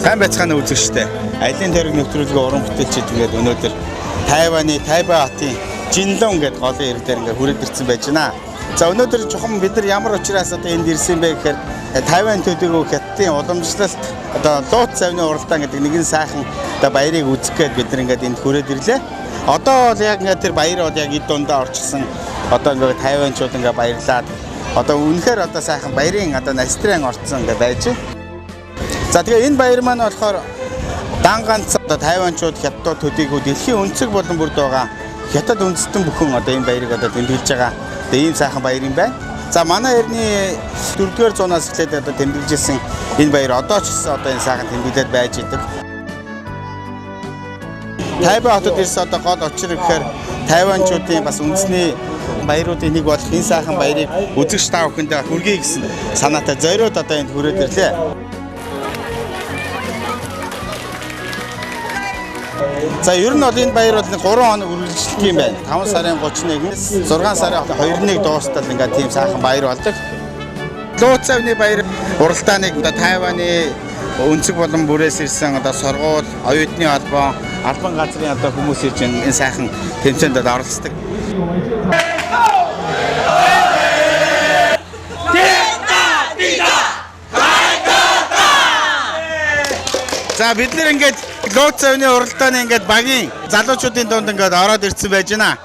Сайн байцгаана үзэгчтэй. Аялын тойрог нэвтрүүлгийн уран бүтээлчид ингээд өнөөдөр Тайваны Тайбэй хотын Жинлон гэдэг голын иргдээр ингээд хүрээд ирсэн байж байна. За өнөөдөр чухам бид нар ямар учраас одоо энд ирсэн бэ гэхээр Тайвань төдийгүй хятадын уламжлалт одоо луут завны уралдаан гэдэг нэгэн сайхан одоо баярыг үзэх гээд бид нар ингээд энд хүрээд ирлээ. Одоо бол яг ингээд тэр баяр бол яг эд дундаа орчихсон. Одоо ингээд Тайваньчууд ингээд баярлаад одоо үнэхээр одоо сайхан баярын одоо настрын орцсон ингээд байж байна. За тэгээ энэ баяр маань болохоор дан ганц одоо Тайваньчууд хятадууд төдийгүй дэлхийн өнцөг болон бүрд байгаа хятад үндэстэн бүхэн одоо энэ баярыг одоо тэмдэглэж байгаа. Тэгээ ийм сайхан баяр юм байна. За манай эртний 4-р зуунаас эхлээд одоо тэмдэглэжсэн энэ баяр одоо ч гэсэн одоо энэ сайхан тэмдэглээд байж идэг. Тайбэй хотод ирсэн одоо гол учир гэхээр Тайваньчуудын бас үндэсний баяруудын нэг болох энэ сайхан баярыг үзэгч та бүхэндээ хүргэе гэсэн санаатай зориуд одоо энд хүрээд ирлээ. За ер нь бол энэ баяр бол 3 хоног үргэлжлэх юм байна. 5 сарын 31-ээс 6 сарын 2-ыг дуустал ингээд тийм сайхан баяр болдог. Луут завны баяр уралдааныг одоо Тайваны өнцөг болон бүрээс ирсэн одоо сургууль, оюутны холбоо, албан газрын одоо хүмүүс ирж энэ сайхан тэмцээнд оролцдог. За бид нэр ингээд луут завны уралдааны ингээд багийн залуучуудын дунд ингээд ороод ирсэн байж байна.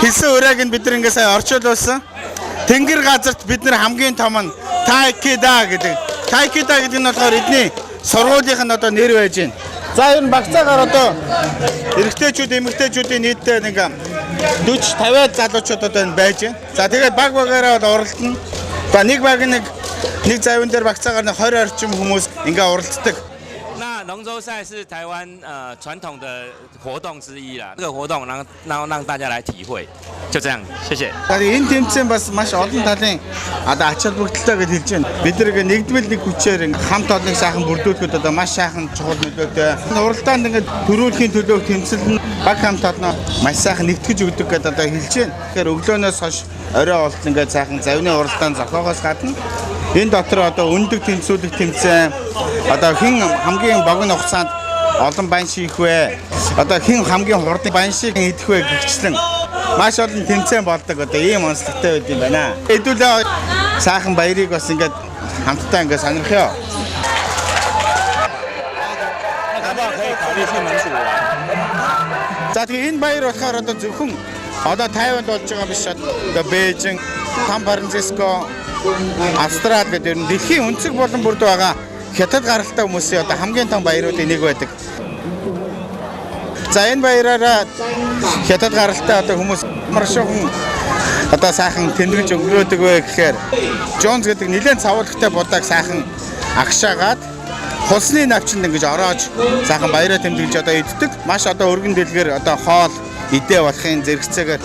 Хэлсэн урайг нь бид нар ингээд сая орчуулсан. Тэнгэр газарт бид нар хамгийн том нь Тайкида гэдэг. Тайкида гэдэг нь болохоор эдний сургуулийн нь одоо нэр байж байна. За ер нь багцаагаар одоо эрэгтэйчүүд, эмэгтэйчүүдийн нийтдээ ингээд 40-50 залуучууд одоо энэ байж байна. За тэгээд баг багаараа бол уралдана. За нэг баг нэг завин дээр багцаагаар 20 орчим хүмүүс ингээд уралддаг. 龙舟赛是台湾传统的活动之一啦，这个活动让大家来体会，就这样，谢谢。Энэ тэмцээн бас маш олон талын одоо ач холбогдолтой гэж хэлж байна. Бид нэг нэгдмэл нэг хүчээр хамт олоныг сайхан бүрдүүлэхэд одоо маш сайхан чухал нөлөөтэй. Уралдаанд ингээд төрүүлэхийн төлөө тэмцэл нь баг хамт олноо маш сайхан нэгтгэж өгдөг гэдээ одоо хэлж байна. Тэгэхээр өглөөнөөс хойш орой болтол ингээд сайхан завны уралдаан зохиогоос гадна энэ дотор одоо өндөг тэмцүүлэх тэмцээн одоо хэн хамгийн богино хугацаанд олон байн шийх вэ? Одоо хэн хамгийн хурдан байн шийг идэх вэ гэгчлэн маш олон тэмцээн болдог одоо ийм онцлогтой байд юм байна. Хэдүүлээ сайхан баярыг бас ингээд хамтдаа ингээд сонирхъё. За тэгээ энэ баяр болохоор одоо зөвхөн одоо Тайванд болж байгаа биш одоо Бээжин, Сан Франциско, Австрали гэдэг нь дэлхийн өнцөг болон бүрд байгаа хятад гаралтай хүмүүсийн одоо хамгийн том баяруудын нэг байдаг. За энэ баяраараа хятад гаралтай одоо хүмүүс маршуухан одоо сайхан тэмдэглэж өнгөрөөдөг вэ гэхээр Джонс гэдэг нэлээд цавуулагтай будааг сайхан агшаагаад хулсны навчинд ингэж ороож сайхан баяраа тэмдэглэж одоо иддэг. Маш одоо өргөн дэлгэр одоо хоол идээ болохын зэрэгцээгээр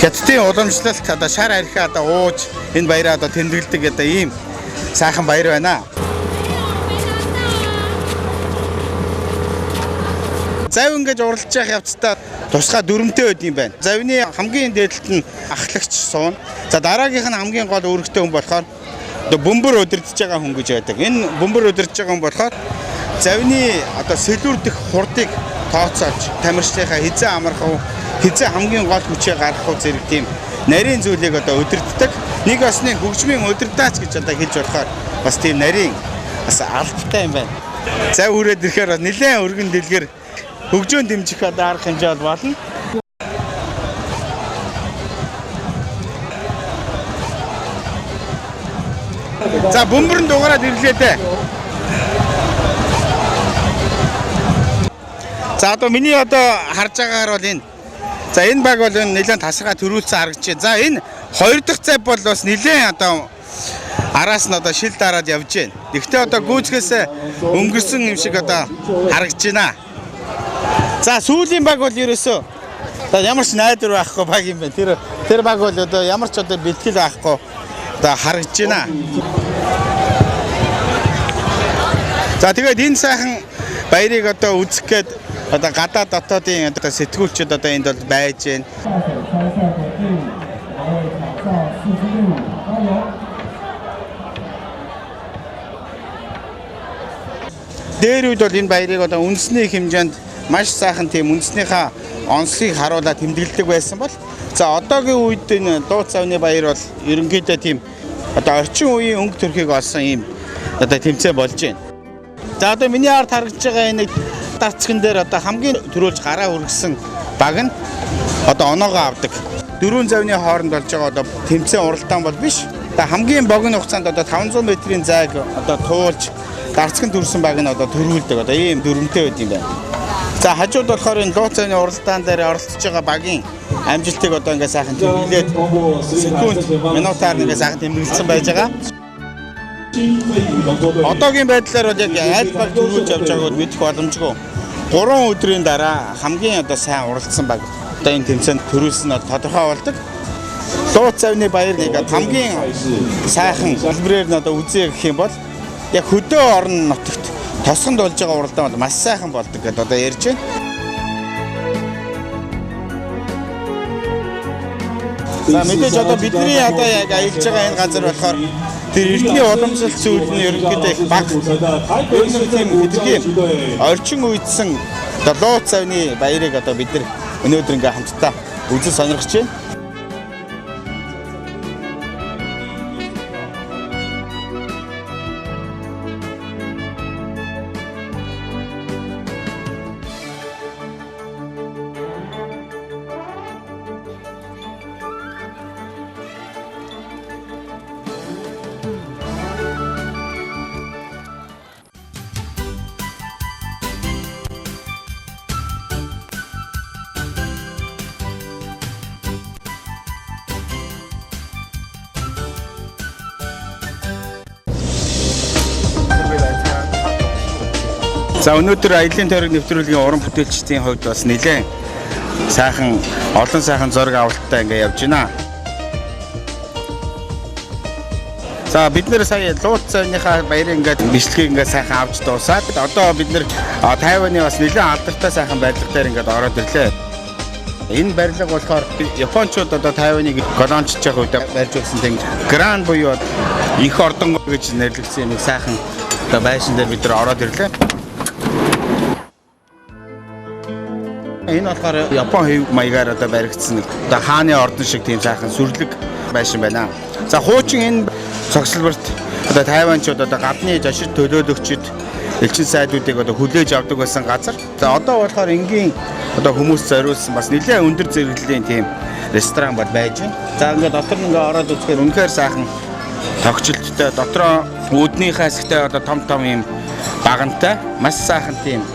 хятадын уламжлалт одоо шар архиа одоо ууж энэ баяраа одоо тэмдэглэдэг одоо ийм сайхан баяр байна. Зав ингэж уралж явах явцдаа тусгай дүрмтэй байд юм байна. Завны хамгийн дээдлэлт нь ахлагч суун. За дараагийнх нь хамгийн гол үүрэгтэй хүн болохоор одоо бөмбөр удирдах байгаа хүн гэж байдаг. Энэ бөмбөр удирдах байгаа хүн болохоор завны одоо сэлүүрдэх хурдыг тооцоолж тамирчдынхаа хизээ амархав, хизээ хамгийн гол хүчээ гаргах зэрэг тийм нарийн зүйлийг одоо удирддаг. Нэг осны хөгжмийн удирдаач гэж одоо хэлж болохоор бас тийм нарийн бас алдтай юм байна. Зав хүрээд ирэхээр нэлээд өргөн дэлгэр хөгжөөн дэмжих одоо арга хэмжээ болно. За бөмбөр нь дугаараад ирлээ дээ. За одоо миний одоо харж байгаагаар бол энэ. За энэ баг бол нэлээд тасархай төрүүлсэн харагдаж байна. За энэ хоёр дахь цав бол бас нэлээд одоо араас нь одоо шил дараад явж байна. Гэхдээ одоо гүйцгээс өнгөрсөн юм шиг одоо харагдаж байна. За сүүлийн баг бол ерөөсөө одоо ямар ч найдвар байхгүй баг юм байна. Тэр баг бол одоо ямар ч одоо бэлтгэл байхгүй одоо харагдаж байна. За тэгээд энэ сайхан баярыг одоо үзэх гээд одоо гадаа дотоодын одоо сэтгүүлчид одоо энд бол байж байна. Дээр үед бол энэ баярыг одоо үндэсний хэмжээнд маш сайхан тийм үндэснийхаа онцлогийг харуулаад тэмдэглэдэг байсан бол за одоогийн үед энэ дууц савны баяр бол ерөнхийдөө тийм одоо орчин үеийн өнгө төрхийг олсон ийм одоо тэмцээн болж байна. За одоо миний ард харагдж байгаа энэ дарцган дээр одоо хамгийн түрүүлж гараа үргэсэн баг нь одоо оноогоо авдаг. Дөрвөн завны хооронд болж байгаа одоо тэмцээн уралдаан бол биш. Одоо хамгийн богино хугацаанд одоо 500 метрийн зайг одоо туулж дарцган төрсэн баг нь одоо төрүүлдэг. Одоо ийм дүрмтэй байд юм байна. За хажууд болохоор энэ дууц савны уралдаан дээр оролцож байгаа багийн амжилтыг одоо ингээ сайхан тэмдэглээд секунд минутаар ингээ сайхан тэмдэглэсэн байж байгаа. Одоогийн байдлаар бол яг аль баг төрүүлж явж байгааг мэдэх боломжгүй. 3 өдрийн дараа хамгийн одоо сайн уралдсан баг одоо энэ тэмцээнд төрүүлсэн нь тодорхой болдог. Дууц савны баярыг хамгийн сайхан хэлбэрээр нь одоо үзье гэх юм бол яг хөдөө орон нутагт тосгонд болж байгаа уралдаан бол маш сайхан болдог гэдээ одоо ярьж байна. За мэдээж одоо бидний одоо яг аялж байгаа энэ газар болохоор тэр эртний уламжлалт зүйл нь ерөнхийдөө их бага. Тийм хэдийн орчин үеийнсэн одоо дууц савны баярыг одоо бид нар өнөөдөр ингээм хамтдаа үзэн сонирхож байна. За өнөөдөр аялын тойрог нэвтрүүлгийн уран бүтээлчдийн хувьд бас нэлээд сайхан олон сайхан зураг авалттай ингээ явж байна. За бид нэр сая дууц савныхаа баярын ингээд бичлэгийг ингээ сайхан авч дуусаад одоо бид нэр Тайваны бас нэлээд алдартай сайхан барилга дээр ингээд ороод ирлээ. Энэ барилга болохоор Япончууд одоо Тайваныг колоничж байгаа үед барьж өгсөн тийм Гранд буюу их ордон гэж нэрлэгдсэн юм сайхан одоо байшин дээр бид нар ороод ирлээ. Энэ болохоор Япон хэв маягаар одоо баригдсан одоо хааны ордон шиг тийм сайхан сүрлэг байшин байна. За хуучин энэ цогцлборт одоо Тайванчууд одоо гадны жашид төлөөлөгчд элчин сайдуудыг одоо хүлээж авдаг байсан газар. За одоо болохоор энгийн одоо хүмүүс зориулсан бас нэлээд өндөр зэрэглэлийн тийм ресторан бол байж байна. За ингээд дотор нь ингээд ороод үзэхээр үнэхээр сайхан тогтчлттой дотроо үүднийхээ хэсэгтээ одоо том юм багантай маш сайхан тийм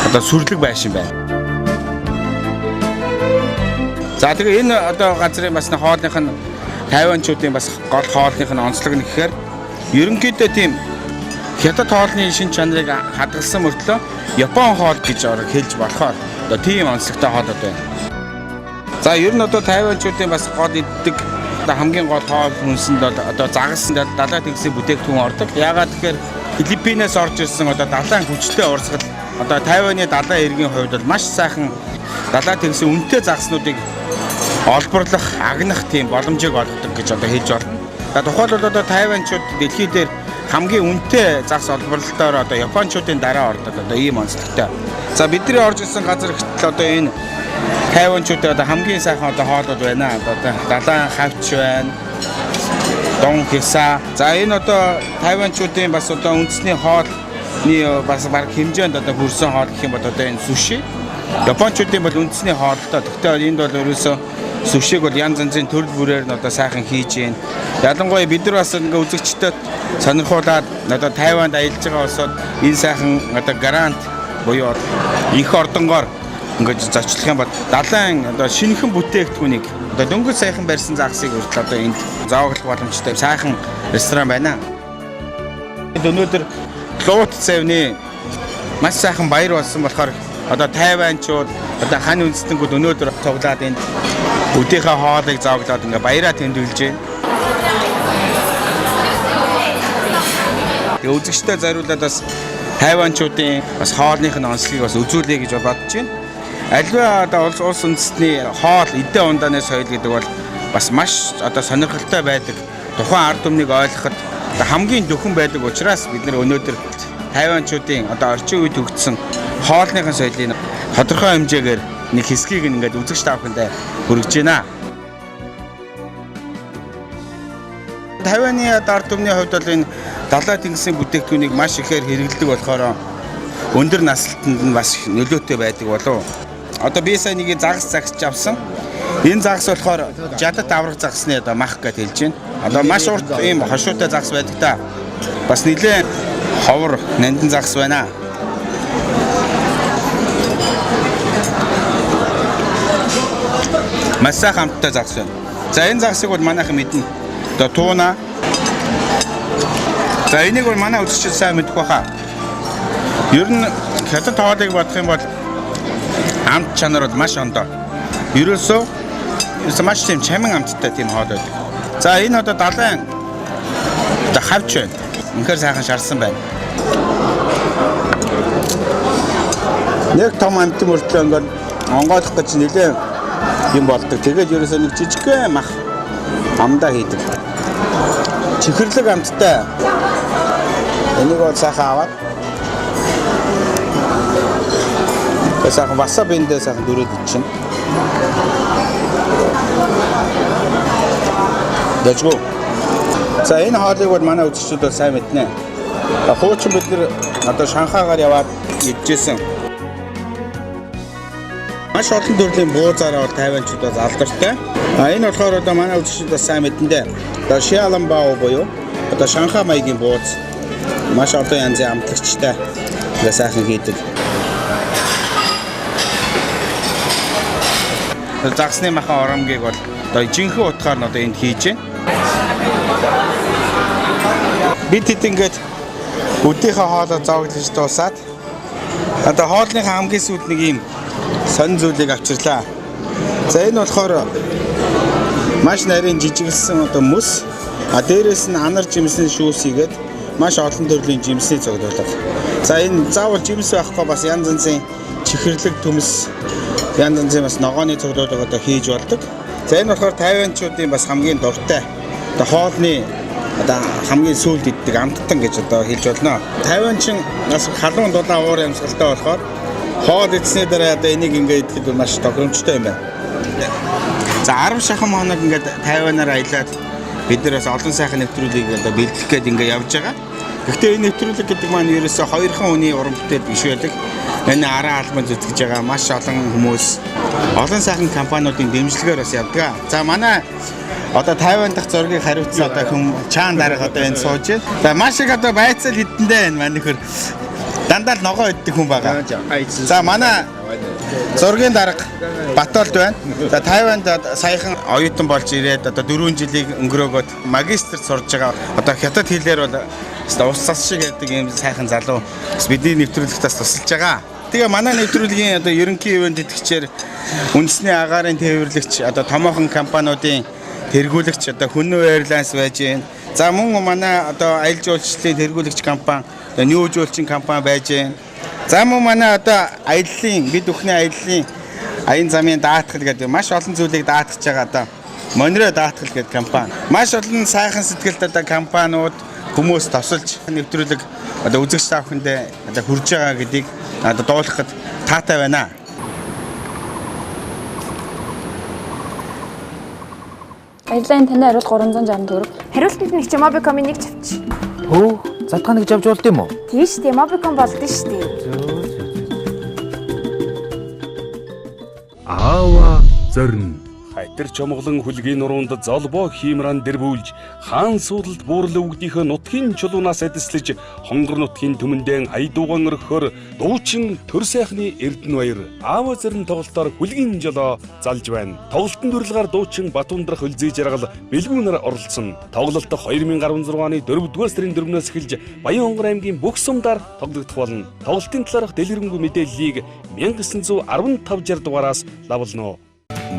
одоо сүрлэг байшин байна. За тэгээ энэ одоо газрын бас хоолных нь Тайванчуудын бас гол хоолных нь онцлог нь гэхээр ерөнхийдөө тийм хятад хоолны шин чанарыг хадгалсан мөртлөө Япон хоол гэж хэлж болохоор одоо тийм онцлогтой хоолод байна. За ер нь одоо Тайванчуудын бас гол иддэг одоо хамгийн гол хоол хүнсэнд одоо загалсан далай тэнгисийн бүтээгдэхүүн ордог. Яагаад тэгэхээр Филиппинээс орж ирсэн одоо далайн хүчтэй урсгал одоо Тайваны далайн иргэн хувьд бол маш сайхан далай тэнгисийн үнэтэй загаснуудыг олборлох, агнах тийм боломжийг олгодог гэж одоо хэлж байна. За тухайлбал одоо Тайванчууд дэлхий дээр хамгийн үнэтэй загас олборлолтоор одоо Япончуудын дараа ордог одоо ийм онцлогтой. За бидний орж ирсэн газар гэтэл одоо энэ Тайванчуудын одоо хамгийн сайхан одоо хоолууд байна. Одоо далайн хавч байна. Дон хиса. За энэ одоо Тайванчуудын бас одоо үндэсний хоолны бас баг хэмжээнд одоо хүрсэн хоол гэх юм бол одоо энэ суши. Япончуудын бол үндэсний хоолтой. Гэхдээ энд бол ерөөсөө сушиг бол янз янзын төрөл бүрээр нь одоо сайхан хийж байна. Ялангуяа бид нар бас ингээ үзэгчдэд сонирхуулаад одоо Тайванд аялж байгаа улсууд энэ сайхан одоо Гранд буюу их ордонгоор ингээд зочлох юм бол далайн одоо шинэхэн бүтээгдэхүүнийг одоо дөнгөж сайхан барьсан загсыг хүртэл одоо энд зоогдох боломжтой сайхан ресторан байна. Өнөөдөр дууц савны маш сайхан баяр болсон болохоор одоо Тайванчууд одоо хань үндэстнүүд өнөөдөр цуглаад энд өдийнхээ хоолыг зоглоод ингээ баяраа тэмдэглэж байна. Тэгээ үзэгчтэй зориулаад бас Тайванчуудын бас хоолных нь онцлогийг бас үзүүлэе гэж бодож байна. Аливаа одоо улс үндэстний хоол, эдээ ундааны соёл гэдэг бол бас маш одоо сонирхолтой байдаг. Тухайн ард түмнийг ойлгоход хамгийн дөхөн байдаг учраас бид нэр өнөөдөр тайванчуудын одоо орчин үед өгдсөн хоолныхын соёлын тодорхой хэмжээгээр нэг хэсгийг ингээд үзэгч таавхандаа хүргэж байна. Тайваны ард түмний хувьд бол энэ далай тэнгисийн бүтээгдэхүүнийг маш ихээр хэрэглэдэг болохоор өндөр наслалтанд нь бас нөлөөтэй байдаг болов. Одоо би сая нэг загас загсч авсан. Энэ загас болохоор жадад аврах загасны одоо мах гэж хэлж байна. Одоо маш урт ийм хошуутай загас байдаг та. Бас нэлээд ховор нандин загас байна. Маш сайхан амттай загас байна. За энэ загасыг бол манайхан мэднэ. Одоо тууна. За энийг бол манай үзэгчид сайн мэдэх баха. Ер нь хятад хоолыг бодох юм бол амт чанар бол маш ондоо. Ерөөсөө маш тийм чамин амттай тийм хоол байдаг. За энэ одоо далайн одоо хавч байна. Үнэхээр сайхан шарсан байна. Нэг том амтын мөртлөө ингээд онгойлох гэж нэлээ юм болдог. Тэгээд ерөөсөө нэг жижигхэн мах амдаа хийдэг. Чихэрлэг амттай. Энийг бол сайхан аваад сайхан васабиндээ сайхан дөрөд ичнэ. Дэжгөө. За энэ хоолыг бол манай үзэгчид бол сайн мэднэ. Хуучин бид нар одоо Шанхайгаар яваад идчихсэн. Маш олон төрлийн буузаараа бол тайванчууд бол алдартай. Энэ болохоор одоо манай үзэгчид бас сайн мэднэ. Одоо Шиаланбао буюу одоо Шанхай маягийн бууз маш олон янзын амтлагчтай сайхан хийдэг. Загсны махан оромгийг бол одоо жинхэнэ утгаар нь одоо энд хийж байна. Бид хэд ингээд өдийнхөө хоолоо зоглож дуусаад одоо хоолныхаа хамгийн сүүлд нэг юм сонин зүйлийг авчирлаа. За энэ болохоор маш нарийн жижиглсэн одоо мөс, дээрээс нь анар жимсний шүүс хийгээд маш олон төрлийн жимсний цогцолдог. За энэ заавал жимс байхгүй бас янз янзын чихэрлэг төмс, янз янзын бас ногооны цогцолдог одоо хийж болдог. За энэ болохоор тайванчуудын бас хамгийн дуртай одоо хоолны одоо хамгийн сүүлд иддэг амттан гэж одоо хэлж болно. Тайванчин бас халуун дулаан уур амьсгалтай болохоор хоол идсний дараа одоо энийг ингээд идэхэд маш тохиромжтой юм байна. За 10 шахан хоног ингээд Тайванаар аялаад бид нар бас олон сайхан нэвтрүүлгийг одоо бэлтгэх гээд ингээд явж байгаа. Гэхдээ энэ нэвтрүүлэг гэдэг маань ерөөсөө хоёрхан хүний уран бүтээл биш байдаг. Энэ араа албан зүтгэж байгаа маш олон хүмүүс, олон сайхан компаниудын дэмжлэгээр бас явдаг. За манай одоо Тайван дахь зургийг хариуцсан одоо хүн чаан дараах одоо энэ сууж байна. За маш их одоо байцаал хэдэндээ байна. Манай нөхөр дандаа л ногоо иддэг хүн байгаа. За манай зургийн дарга Батолд байна. За Тайванд саяхан оюутан болж ирээд одоо 4 жилийг өнгөрөөгөөд магистрт сурж байгаа. Одоо хятад хэлээр бол ус цас шиг гэдэг юм сайхан залуу бидний нэвтрүүлэгтээс тусалж байгаа. Тэгээ манай нэвтрүүлгийн одоо ерөнхий ивент тэтгэгчээр үндэсний агаарын тээвэрлэгч одоо томоохон компаниудын тэргүүлэгч одоо Хүннү Airlines байж байна. За мөн манай одоо аялал жуулчлалын тэргүүлэгч компани одоо New жуулчин компани байж байна. За мөн манай одоо аяллаа бид бүхний аяллаа аян замын даатгал гэдэг маш олон зүйлийг даатгаж байгаа одоо Монро даатгал гэдэг компани. Маш олон сайхан сэтгэлд одоо компаниуд хүмүүс тосолж нэвтрүүлэг одоо үзэгч таавхандаа одоо хүрж байгаа гэдгийг одоо дуулахад таатай байна. Баярлалаа таны хариулт 360 төгрөг. Хариултанд нэг чи Mobicom-ийн нэг чавч. Хөө, задгаа нэг авч болд юм уу? Тийш тийм Mobicom болдсон шүү дээ. Аава зорин хайтар чомглон хүлгийн нуруунд золбоо хиймран дэрбүүлж хаан суудалд буурлын үгдийнхээ нутгийн чулуунаас эдэслэж хонгор нутгийн түмэндэн айдууган өргөхөр дуучин төр сайхны Эрдэнэ баяр аава зорин тоглолтоор хүлгийн жолоо залж байна. Тоглолтын дүрлэгээр дуучин Батундрах Үлзий жаргал бэлгүүнээр оролцсон. Тоглолт 2016 оны 4-р сарын 4-өөс эхэлж Баянгор аймгийн бүх сумдаар тоглогдох болно. Тоглолтын талаарх дэлгэрэнгүй мэдээллийг 1915 дугаараас лавлно.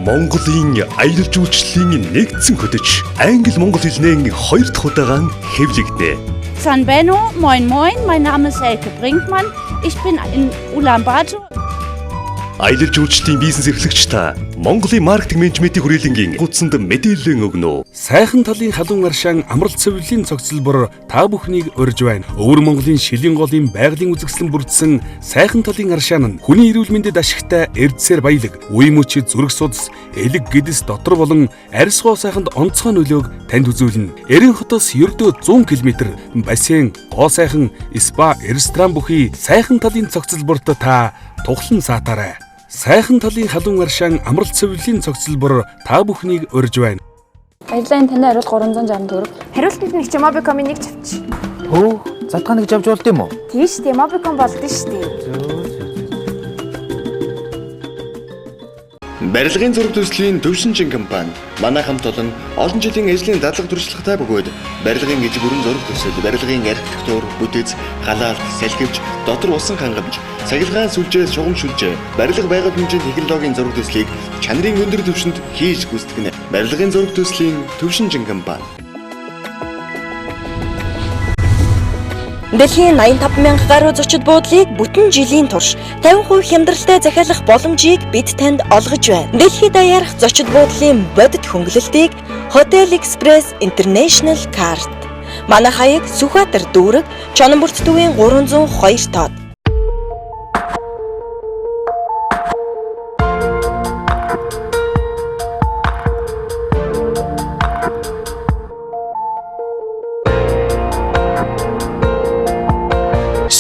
Монголын аялал жуулчлалын нэгдсэн хөтөч англи-монгол хэлний 2 дахь удаан хэвлэгдэнэ. San Benno, moin moin, mein Name ist Elke Brinkmann, ich bin in Ulaanbaatar. Аялал жуулчлалын бизнес эрхлэгч та Монголын маркетинг менежментийн хүрээлэнгийн гудсанд мэдээлэл өгнө. Сайхан талын халуун аршаан амралт цэвэрлэлийн цогцлбор та бүхнийг урьж байна. Өвөр Монголын шилийн голын байгалийн үзэсгэлэн бүрдсэн сайхан талын аршаан нь хүний эрүүл мэндэд ашигтай эрдсээр баялаг, үе мөчид зүрх судас, элэг гэдэс дотор болон арьсгоо сайханд онцгой нөлөөг танд үзүүлнэ. Эрен хотоос ердөө 100 км бассейн, гоо сайхан, спа, ресторан бүхий сайхан талын цогцлборт та тухлан саатаарай. Сайхан талын халуун аршаан амралт цэвэрлэлийн цогцлбор та бүхнийг урьж байна. Баярлалаа таны хариулт 360 төгрөг. Хариултанд нэг ч Mobicom-ийн нэг чавч. Хөө, задгаа нэг авч болд юм уу? Тийш тийм Mobicom болдсон шүү дээ. Барилгын зураг төслийн төвшинжин компани манай хамт олон олон жилийн ажлын дадлаг туршлагатай бөгөөд барилгын ижил бүрэн зураг төсөл, барилгын архитектур, бүтэц, халаалт, салхивч, дотор усан хангамж, цахилгаан сүлжээ, шугам сүлжээ, барилга байгууллагын хэмжээний технологийн зураг төслийг чанарын өндөр түвшинд хийж гүйцэтгэнэ. Барилгын зураг төслийн төвшинжин компани. Дэлхийн 85,000 гаруй зочид буудлыг бүтэн жилийн турш 50% хямдралтай захиалах боломжийг бид танд олгож байна. Дэлхийд даяарх зочид буудлын бодит хөнгөлөлтийг Hotel Express International Card. Манай хаяг Сүхбаатар дүүрэг, Чононбурт төвийн 302 тоод.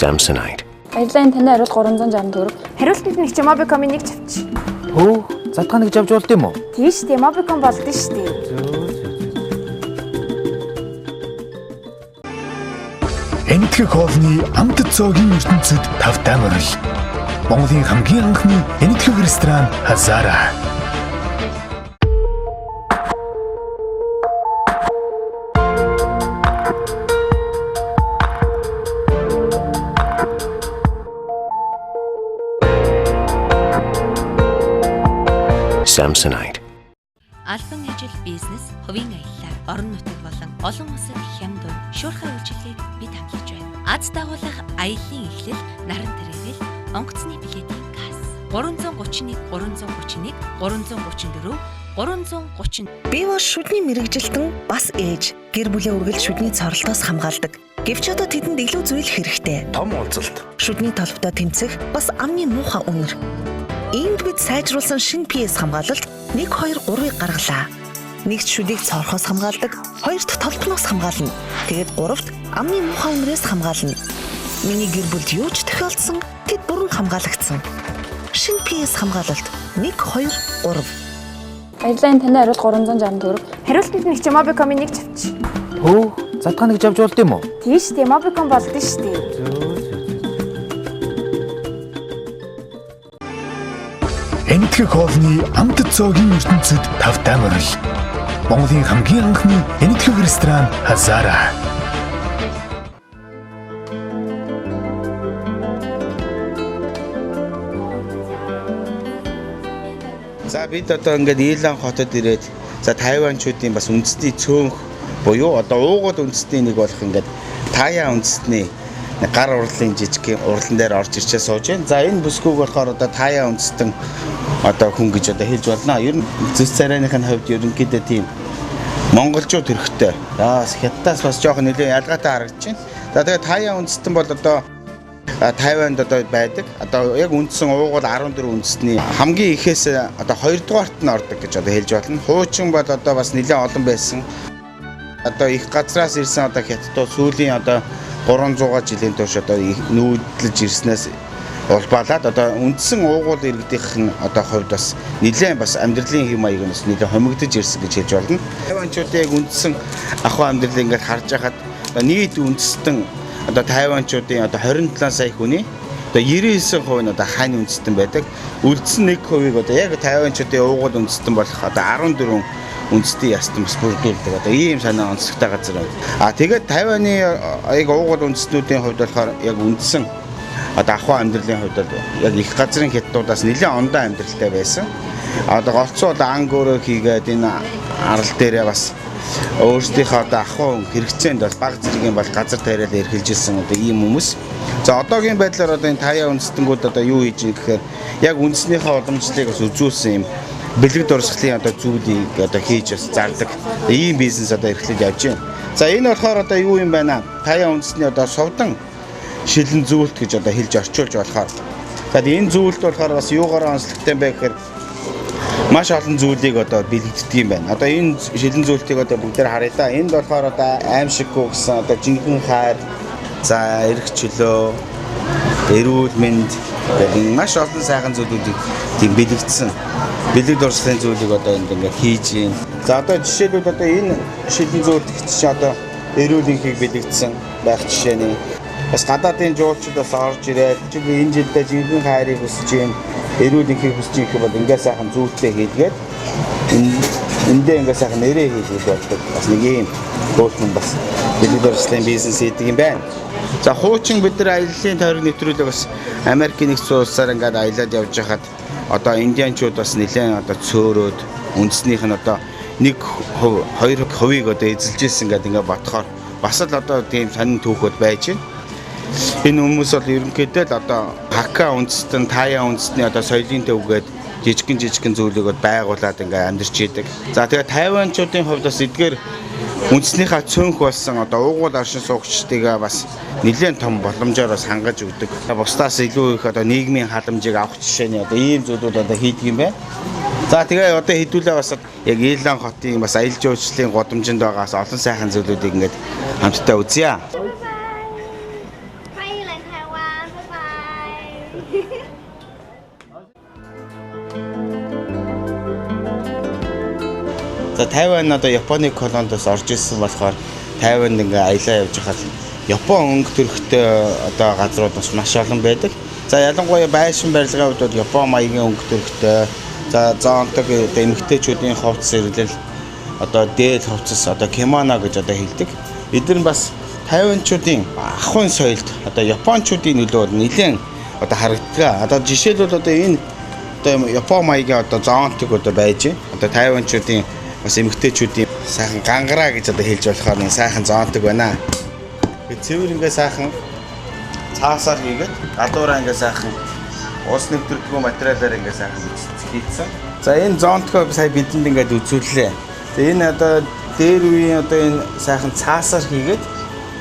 Samsonite. Баярлалаа таны хариулт 360 төгрөг. Хариултанд нэг ч Mobicom-ийн нэг чавч. Хөө, задгаа нэг авч болд юм уу? Тийш тийм Mobicom болдсон шүү дээ. Энэтхэг хоолны амт цоогийн ертөнцид тавтай морил. Монголын хамгийн анхны энэтхэг ресторан Хазара. Samsonite. Албан ажил, бизнес, хувийн аялал, орон нутаг болон олон улсад хямд дунд шуурхай үйлчилгээг бид хамлаж байна. Аз дагуулах аяллаа эхлэл, наран тархил, онгоцны билетийн касс. 331 331 334 330. Би бол шүдний мэрэгжилтэн бас ээж. Гэр бүлээ үргэлж шүдний цоролтоос хамгаалдаг. Гэвч одоо тэдэнд илүү зүйл хэрэгтэй. Том уулзалт. Шүдний толботой тэмцэх бас амны муухай үнэр. Иймд бид сайжруулсан шинэ PS хамгаалалт 1 2 3-ыг гаргалаа. Нэгт шүдийг цорхоос хамгаалдаг, хоёрт толтноос хамгаална. Тэгээд гуравт амны муухай үнрээс хамгаална. Миний гэр бүлд юу ч тохиолдсон тэд бүрэн хамгаалагдсан. Шинэ PS хамгаалалт 1 2 3. Баярлалаа таны хариулт 360 төгрөг. Хариултанд нэг ч Mobicom-ийн нэг чавч. Хөө, задгаа нэг авч болд юм уу? Тийш тийм Mobicom болдсон шүү дээ. Энэтхэг хоолны амт цоогийн ертөнцид тавтай морил. Монголын хамгийн анхны энэтхэг ресторан Хазара. За бид одоо ингээд Илан хотод ирээд за Тайванчуудын бас үндэсний цөөнх буюу одоо уугуул үндэсний нэг болох ингээд Таяа үндэсний гар урлын жижиг урлан дээр орж ирчээ сууж байна. За энэ бүсгүйг болохоор одоо Таяа үндэстэн одоо хүн гэж одоо хэлж болно. Ер нь зүс царайныхын хувьд ерөнхийдөө тийм монголчууд хэрэгтэй. Хятадаас бас жоохон нэлээд ялгаатай харагдаж байна. За тэгээд Таяа үндэстэн бол одоо Тайванд одоо байдаг. Одоо яг үндсэн уугуул 14 үндэстний хамгийн ихээс одоо 2 дугаарт нь ордог гэж одоо хэлж болно. Хуучин бол одоо бас нэлээд олон байсан. Одоо их газраас ирсэн одоо хятадууд сүүлийн одоо 300 жилийн турш одоо нүүдэлж ирснээс улбаалаад одоо үндсэн уугуул иргэдийнх нь одоо хувьд бас нэлээд бас амьдралын хэм маяг нь бас нэлээд хомигдож ирсэн гэж хэлж болно. Тайванчуудын яг үндсэн ахуй амьдралыг ингээд харж байхад нийт үндэстэн одоо Тайванчуудын одоо 27 сая хүний одоо 99% нь одоо хань үндэстэн байдаг. Үлдсэн 1% одоо яг Тайванчуудын уугуул үндэстэн болох одоо 14 үндэстний ястан бас бүрдүүлдэг. Одоо ийм санаа онцлогтой газар байна. Тэгээд Тайваны яг уугуул үндэстнүүдийн хувьд болохоор яг үндсэн одоо ахуй амьдралын хувьд яг их газрын хятадуудаас нэлээд ондоо амьдралтай байсан. Одоо голцоо Ангөөрөө хийгээд энэ арал дээрээ бас өөрсдийнхөө одоо ахуй хэрэгцээнд бол бага зэргийн бол газар тариал эрхэлж ирсэн одоо ийм хүмүүс. За одоогийн байдлаар одоо энэ таяа үндэстэнгүүд одоо юу хийж байгаа гэхээр яг үндэснийхээ уламжлалыг бас үзүүлсэн юм бэлэг дурсгалын одоо зүйлийг одоо хийж бас зардаг ийм бизнес одоо эрхлэж явж байна. За энэ болохоор одоо юу юм байна? Таяа үндэсний одоо совдан шилэн зүйлт гэж одоо хэлж орчуулж болохоор. За энэ зүйлт болохоор бас юугаар онцлогтой бэ гэхээр маш олон зүйлийг одоо бэлэгддэг юм байна. Одоо энэ шилэн зүйлтийг одоо бүгдээр харъя да. Энд болохоор одоо аимшиггүй гэсэн одоо жинхэнэ хайр, за эрх чөлөө, эрүүл мэнд гэдэг маш олон сайхан зүйлүүдийг тийм бэлэгдсэн. Бэлэг дурсгалын зүйлийг одоо энд ингээд хийж юм. За одоо жишээлбэл одоо энэ шилэн зүйлт чи одоо эрүүлэнхийг бэлэгдсэн байх жишээний бас гадаадын жуулчид бас орж ирээд чи энэ жилдээ жинхэнэ хайрыг хүсэж юм, эрүүлэнхийг хүсэж юм гэхэд ингээд сайхан зүйлтэй хийлгээд эндээ ингээд сайхан нэрээ хийлгээд болдог. Бас нэг юм хөөрхөн бас бэлэг дурсгалын бизнес хийдэг юм байна. За хуучин бид нар аяллаа тойрог нэвтрүүлэг бас Америкийн нэгдсэн улсаар ингээд аялаад явж хахад одоо индианчууд бас нэлээд одоо цөөрөөд үндэснийх нь одоо 1%, 2%-ийг одоо эзэлж ирсэн гэдэг ингээд бодохоор бас л одоо тийм сонин түүхүүд байж байна. Энэ хүмүүс бол ерөнхийдөө л одоо хака үндэстэн, таяа үндэстний одоо соёлын төвгээд жижигхэн зүйлүүд байгуулад ингээ амьдарч идэг. За тэгээд тайванчуудын хувьд бас эдгээр үндэснийхээ цөөнх болсон одоо уугуул оршин суугчдыг бас нэлээд том боломжоор бас хангаж өгдөг. Бусдаас илүү их одоо нийгмийн халамжийг авах жишээний одоо ийм зүйлүүд одоо хийдэг юм байна. За тэгээ одоо хэдүүлээ бас яг Илан хотын бас аялал жуулчлалын гудамжинд байгаас олон сайхан зүйлүүдийг ингээд хамтдаа үзье. За Тайван одоо Японы колониос орж ирсэн болохоор Тайванд ингээ аялаа явж хахад Япон өнгө төрхтэй одоо газрууд бас маш олон байдаг. За ялангуяа байшин барилгын хувьд Япон маягийн өнгө төрхтэй, за зоонтог эмэгтэйчүүдийн хувцас ирлэл одоо дээд хувцас одоо кимоно гэж одоо хэлдэг. Эдгээр нь бас тайванчуудын ахуйн соёлд одоо японочдын нөлөө нэлээд одоо харагддаг. Одоо жишээлбэл одоо энэ одоо Япон маягийн одоо зоонтог одоо байж байна. Одоо тайванчуудын бас эмэгтэйчүүдийн сайхан гангараа гэж одоо хэлж болохоор нэг сайхан зоонтог байна. Цэвэр ингээ сайхан цаасаар хийгээд гадуураа ингээ сайхан ус нэвтрэгдгүй материалаар ингээ сайхан хийцэн. За энэ зоонтгоо сая бидэнд ингээд үзүүллээ. Энэ одоо дээр үеийн одоо энэ сайхан цаасаар хийгээд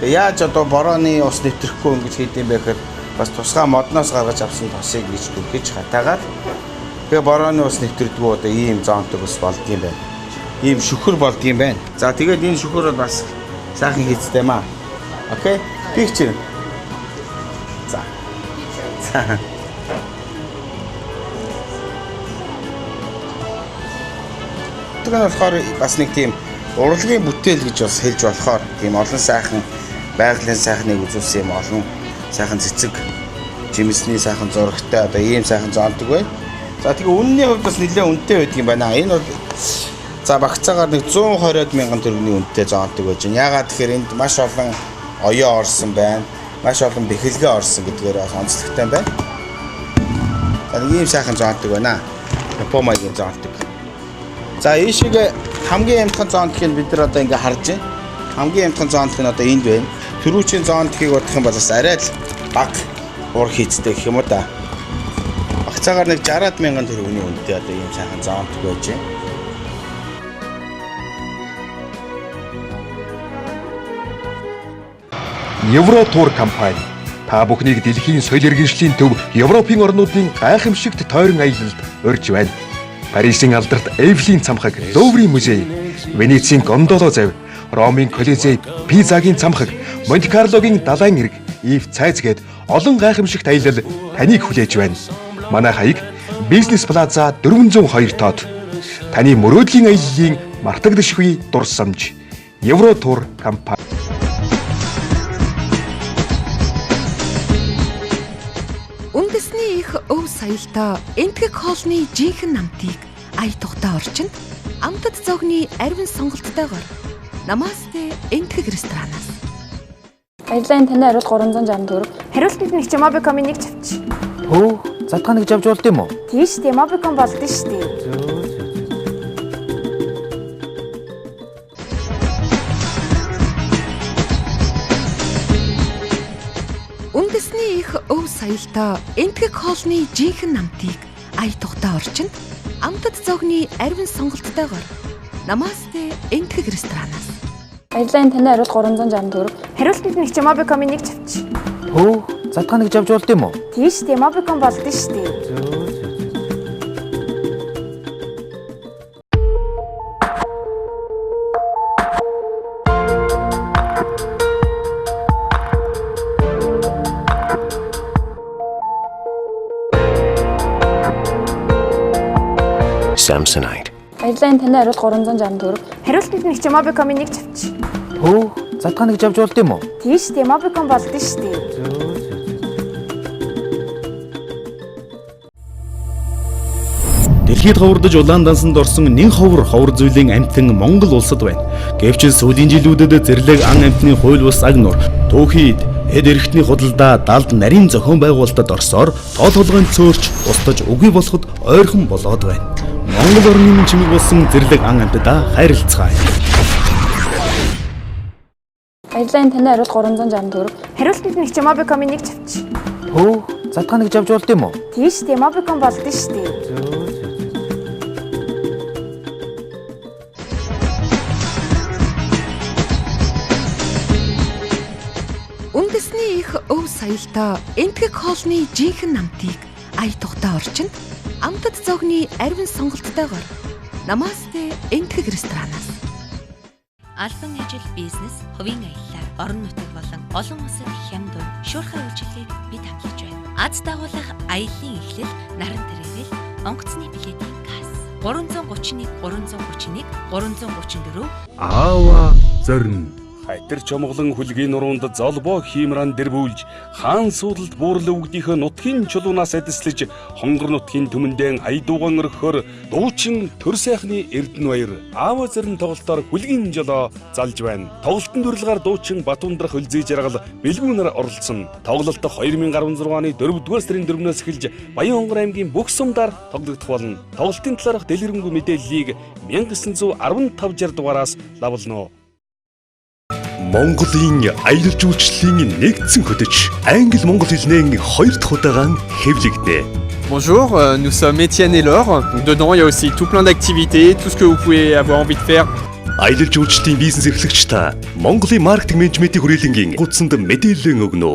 яаж одоо борооны ус нэвтрэхгүй ингэж хийдэм бэ гэхээр бас тусгай модноос гаргаж авсан тосыг гэж түлхэж хатаагаад тэгээ борооны ус нэвтрэгдгүй одоо ийм зоонтог ус болдгийм байна. Ийм шүхэр болдгийм байна. За тэгээд энэ шүхэр бол бас сайхан хийцтэй маа. Окей. Picture. За. Тэгэхээр болохоор бас нэг тийм урлагийн бүтээл гэж бас хэлж болохоор тийм олон сайхан байгалийн сайхныг үзүүлсэн юм олон сайхан цэцэг жимсний сайхан зурагтай одоо ийм сайхан зоонтог бай. За тэгээ үнэний хувьд бас нэлээд үнэтэй байдаг юм байна. Энэ бол за багцаагаар нэг 120 мянган төгрөгийн үнэтэй зоонтог байж байна. Яагаад тэгэхээр энд маш олон оёо орсон байна. Маш олон бэхэлгээ орсон гэдгээр онцлогтой байна. За нэг ийм сайхан зоонтог байна. Япон маягийн зоонтог. За ийшээ хамгийн амтхан зоонтгийг бид нар одоо ингээ харж байна. Хамгийн амтхан зоонтог нь одоо энд байна. Төрүүчийн зоонтгийг бодох юм бол бас арай л бага уур хийцтэй гэх юм уу да. Багцаагаар нэг 60 мянган төгрөгийн үнэтэй одоо ийм сайхан зоонтог байж байна. Евротур компани та бүхнийг дэлхийн соёл иргэншлийн төв Европын орнуудын гайхамшигт тойрон аялалд урьж байна. Парисын алдарт Эйфелийн цамхаг Луврын музей, Венецийн Гондоло завь, Ромын Колизей, Пизагийн цамхаг, Монте-Карлогийн далайн эрг, Ив цайз гээд олон гайхамшигт аялал таныг хүлээж байна. Манай хаяг Бизнес Плаза 402 тоод. Таны мөрөөдлийн аяллаа мартагдашгүй дурсамж. Евротур компани. Үндэсний их өв соёлтой Энтгэг хоолны жинхэнэ намтыг ая тухтай орчинд амтд зогны ариун сонголттойгоор Намасте Энтгэг ресторанаас. Аяллаа таны хариулт 360 төгрөг. Хариултанд нэг ч Mobicom-ийн нэг чавч. Хөө, задгаа нэг авч болд юм уу? Тийш тийм Mobicom болд нь шүү дээ. Үндэсний их өв соёлтой энтгэх хоолны жинхэнэ намтыг ая тухтай орчинд амтд зогны ариун сонголттойгоор Намасте энтгэх ресторанаас. Аяллаа таны хариулт 360 төгрөг. Хариултанд нэг ч Mobicom-ыг нэг чавч. Хөө, задгааныг авч болд юм уу? Тийш дээ Mobicom болд нь шүү дээ. Samsonite. Аяллаа таны хариулт 360 төгрөг. Хариултанд нэг ч Mobicom-ыг нэг чавч. Хөө, задгааныг авч болд юм уу? Тийш дээ Mobicom болд нь шүү дээ. Дэлхийд ховордож улаан дансанд орсон нэн ховор зүйлийн амьтан Монгол улсад байна. Гэвч сүүлийн жилүүдэд зэрлэг ан амьтны хууль бус аг нуур түүхийд эд эрхтний худалдаа далд нарийн зохион байгуулалтад орсоор тоол толгойн цөөрч устж үгүй болоход ойрхон болоод байна. Монгол орны чимэг болсон зэрлэг ан амьтдаа хайрлцгаая. Аяллаа таны хариулт 360 төгрөг. Хариултанд нэг ч Mobicom-ыг нэг чавч. Хөө, задгааныг авч болд юм уу? Тийш дээ Mobicom болд нь шүү дээ. Үндэсний их өв соёлтой энтгэх хоолны жинхэнэ намтыг ая тухтай орчинд амтд зогны ариун сонголттойгоор Намасте энтгэх ресторанаас. Албан ажил, бизнес, хувийн аялал, орон нутаг болон олон улсад хямд дунд шуурхай үйлчилгээд бид хамлаж байна. Аз дагуулах аяллаа эхлэл наран тэрэгэл онгоцны билетийн касс 331 331 334 Аава зорин хайтар чомглон хүлгийн нуруунд золбоо хиймран дэрбүүлж хаан суудалд буурлын үгдийнхээ нутгийн чулуунаас эдслэж хонгор нутгийн түмэндээ айдууган өрхөөр дуучин төр сайхны Эрдэнэ баяр аава зорин тоглолтоор хүлгийн жолоо залж байна. Тоглолтын дүрлэгээр дуучин Батундрах Үлзий жаргал бэлгүүнээр оролцсон. Тоглолт 2016 оны 4-р сарын 4-өөс эхэлж Баян-Хонгор аймгийн бүх сумдаар тоглогдох болно. Тоглолтын талаарх дэлгэрэнгүй мэдээллийг 1915 дугаараас лавлана. Монголын аялал жуулчлалын нэгдсэн хөтөч англи-монгол хэлний 2 дахь удаан хэвлэгдэнэ. Bonjour, nous sommes Étienne et Laure. Dedans, il y a aussi tout plein d'activités, tout ce que vous pouvez avoir envie de faire. Аялал жуулчлалын бизнес эрхлэгч та Монголын маркетинг менежментийн хүрээлэнгийн гудсанд мэдээлэл өгнө.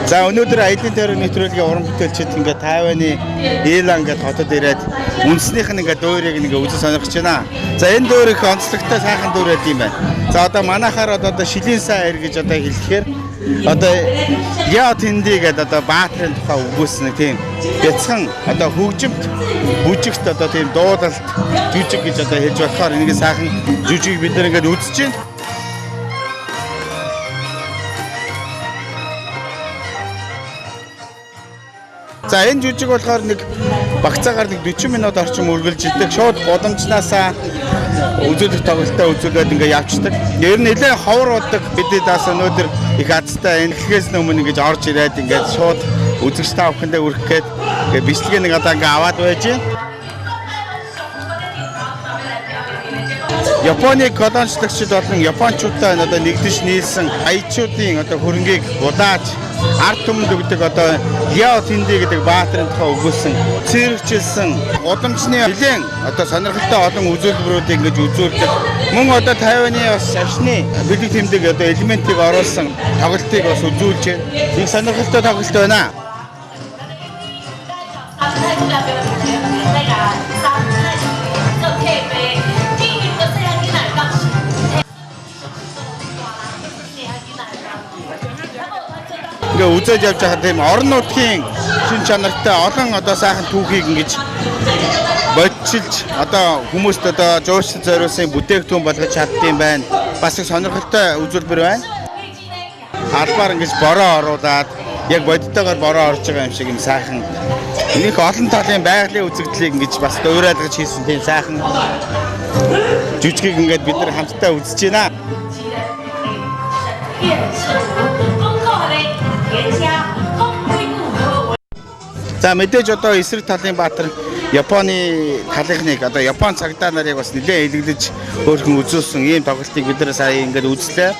За өнөөдөр аялын тойрог нэвтрүүлгийн уран бүтээлчид ингээд Тайваны Илан ингээд хотод ирээд үндэснийх нь ингээд дуурийг ингээд үзэн сонирхож байна. За энэ дуурь их онцлогтой сайхан дуурь байд юм байна. За одоо манайхаар одоо шилийн сайн ир гэж одоо хэлэхээр одоо яа тэндий гэдэг одоо баатрын тухай өгүүлсэн тийм бяцхан одоо хөгжимт бүжигт одоо тийм дуудалт жүжиг гэж одоо хэлж болохоор энийг сайхан жүжиг бид нар ингээд үзэж байна. За энэ жүжиг болохоор нэг багцаагаар нэг 40 минут орчим үргэлжилдэг. Шууд гудамжнаасаа үзүүлэх тоглолтоо үзүүлээд ингээ явцдаг. Ер нь нэлээд ховор болдог. Бидний даас өнөөдөр их азтай энэхээс өмнө ингэж орж ирээд ингээд шууд үзэгчтэй авахындаа үрэх гээд бичлэгээ нэг одоо ингээ аваад байж байна. Японы колончлогчид болон японочдтой одоо нэгдэж нийлсэн аячуудын одоо хөрөнгийг удааж ард түмэнд өгдөг одоо яа тэндий гэдэг баатрын тухай өгүүлсэн цэрэгчилсэн гудамжны нэлээд одоо сонирхолтой олон үзүүлбэрүүдийг ингэж үзүүлдэг. Мөн одоо Тайваны бас авшны бэлэг тэмдэг одоо элементийг оруулсан тоглолтыг бас үзүүлж байна. Нэг сонирхолтой тоглолт байна. Ингээ үзэж явж байгаа тийм орон нутгийн шин чанартай олон одоо сайхан түүхийг ингэж бодчилж одоо хүмүүст одоо жуулчлал зориулсан бүтээгдэхүүн болгож чаддсан байна. Бас их сонирхолтой үзүүлбэр байна. Албаар ингэж бороо оруулаад яг бодиттойгоор бороо орж байгаа юм шиг юм сайхан. Энийг олон талын байгалийн үзэгдлийг ингэж бас дуурайлгаж хийсэн тийм сайхан жүжигийг ингээд бид нар хамтдаа үзэж байна. За мэдээж одоо эсрэг талын баатар Японы талхныг одоо Япон цагдаа нарыг бас нэлээд илэгдэж өөрхөн үзүүлсэн ийм тоглолтыг бид нар сая ингээд үзлээ.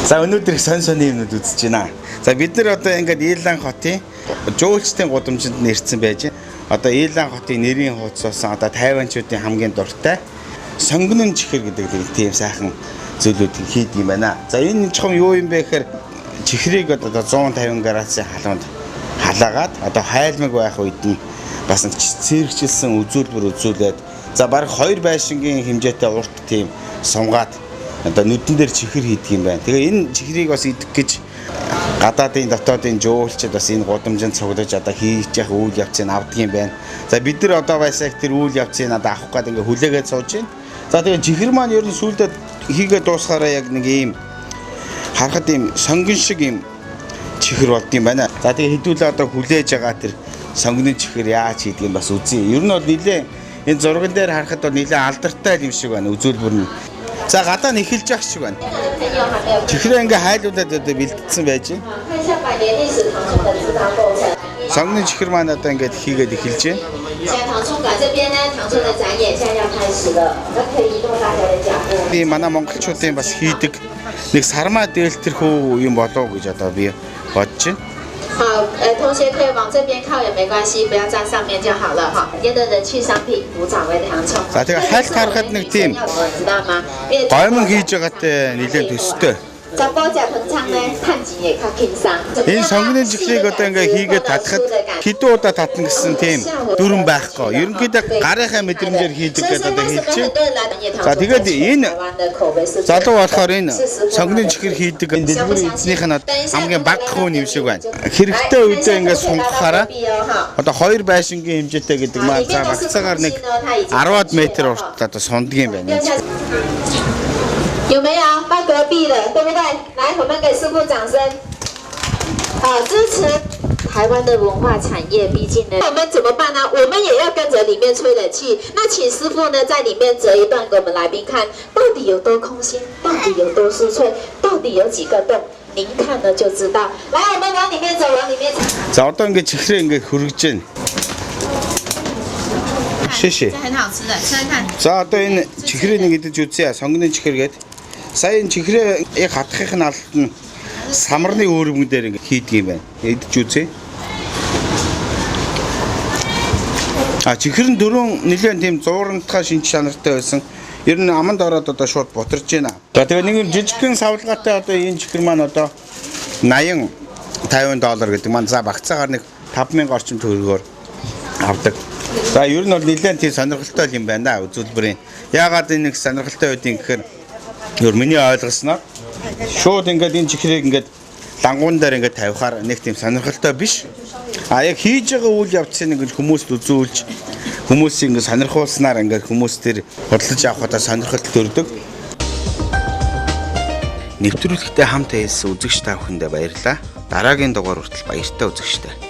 За өнөөдөр сонь юмнууд үзэж байна. За бид нар одоо ингээд Илан хотын жуулчдын гудамжинд нэрсэн байж одоо Илан хотын нэрийн хуудассан одоо тайванчуудын хамгийн дуртай сонгонон чихэр гэдэг тийм сайхан зүйлүүдийг хийдэг юм байна. За энэ чухам юу юм бэ гэхээр чихрийг одоо 150 градусын халуунд халаагаад одоо хайлмаг байх үед нь бас цэрэгжилсэн үзүүлбэр үзүүлээд за бараг 2 байшингийн хэмжээтэй урт тийм сунгаад одоо нүдэн дээр чихэр хийдэг юм байна. Тэгээ энэ чихрийг бас идэх гэж гадаадын дотоодын жуулчид бас энэ гудамжинд цуглаж одоо хийж явах үйл явцыг авдаг юм байна. За бид нар одоо байсаг тэр үйл явцыг надад авах гээд ингээ хүлээгээд сууж байна. За тэгээ чихэр маань ер нь сүүлдээ хийгээд дуусахаараа яг нэг ийм харахад ийм сонгон шиг ийм чихэр болд юм байна. За тэгээ хэдүүлээ одоо хүлээж байгаа тэр сонгоны чихэр яаж хийдэг юм бас үзье. Ер нь бол нэлээ энэ зурган дээр харахад бол нэлээ алдартай юм шиг байна үзүүлбэр нь. За гадаа нь эхэлж явах шиг байна. Чихрээ ингээ хайлуулаад одоо бэлдсэн байж байна. Сонгоны чихэр маань одоо ингээд хийгээд эхэлж байна. Би манай монголчуудын бас хийдэг нэг сармаа дээлтэрхүү юм болов уу гэж одоо би бодож байна. 好，同学可以往这边靠也没关系，不要站上面就好了哈。今天的人气商品五掌味糖葱。 За тэгээ хайлт харахад нэг тийм гомон хийж байгаатай нэлээд төстэй. Энэ сонгоны чихрийг одоо ингээ хийгээд татахад хэдэн удаа татна гэсэн тийм дүрэн байхгүй. Ерөнхийдөө гарынхаа мэдрэмжээр хийдэг гэдэг одоо хэлж байна. За тэгээд энэ залуу болохоор энэ сонгоны чихэр хийдэг дэлгүүрийн эзнийх нь хамгийн бага хүн юм шиг байна. Хэрэгтэй үедээ ингээ сунгахаараа одоо 2 байшингийн хэмжээтэй гэдэг маань за багцаагаар нэг 10-аад метр урт одоо сундаг юм байна. 有没有到隔壁了，对不对？来，我们给师傅掌声。好，支持台湾的文化产业。毕竟呢，我们怎么办呢？我们也要跟着里面吹冷气。那请师傅呢，在里面折一段给我们来宾看，到底有多空心，到底有多酥脆，到底有几个洞？您看了就知道。来，我们往里面走，往里面走。 За одоо ингээ чихрээ ингээ хөргөж байна. 谢谢. 这很好吃的，吃吃看。 За одоо энэ чихрээ нэг идэж үзье. Сонгоны чихэр гээд сая энэ чихрээ яг хатахын алт нь самарны өөрөвгөн дээр ингээ хийдэг юм байна. Идэж үзье. Чихэр нь дөрөв нэлээд тийм зуурантхай шинж чанартай байсан. Ер нь аманд ороод одоо шууд бутарж байна. За тэгээ нэг жижигхэн савлгаатай одоо энэ чихэр маань одоо 80-50 доллар гэдэг маань за багцаагаар нэг 5000 орчим төгрөгөөр авдаг. За ер нь бол нэлээд тийм сонирхолтой юм байна үзүүлбэрийн. Яагаад энэ нэг сонирхолтой байдгийг гэхээр ер миний ойлгосноор шууд ингээд энэ чихрийг ингээд лангуун дээр ингээд тавихаар нэг тийм сонирхолтой биш. Яг хийж байгаа үйл явцыг ингээд хүмүүст үзүүлж хүмүүсийг ингээд сонирхуулснаар ингээд хүмүүс тэр бодлож авахудаа сонирхолт төрдөг. Нэвтрүүлэгтээ хамт хэлсэн үзэгч та бүхэндээ баярлалаа. Дараагийн дугаар хүртэл баяртай үзэгчтэй.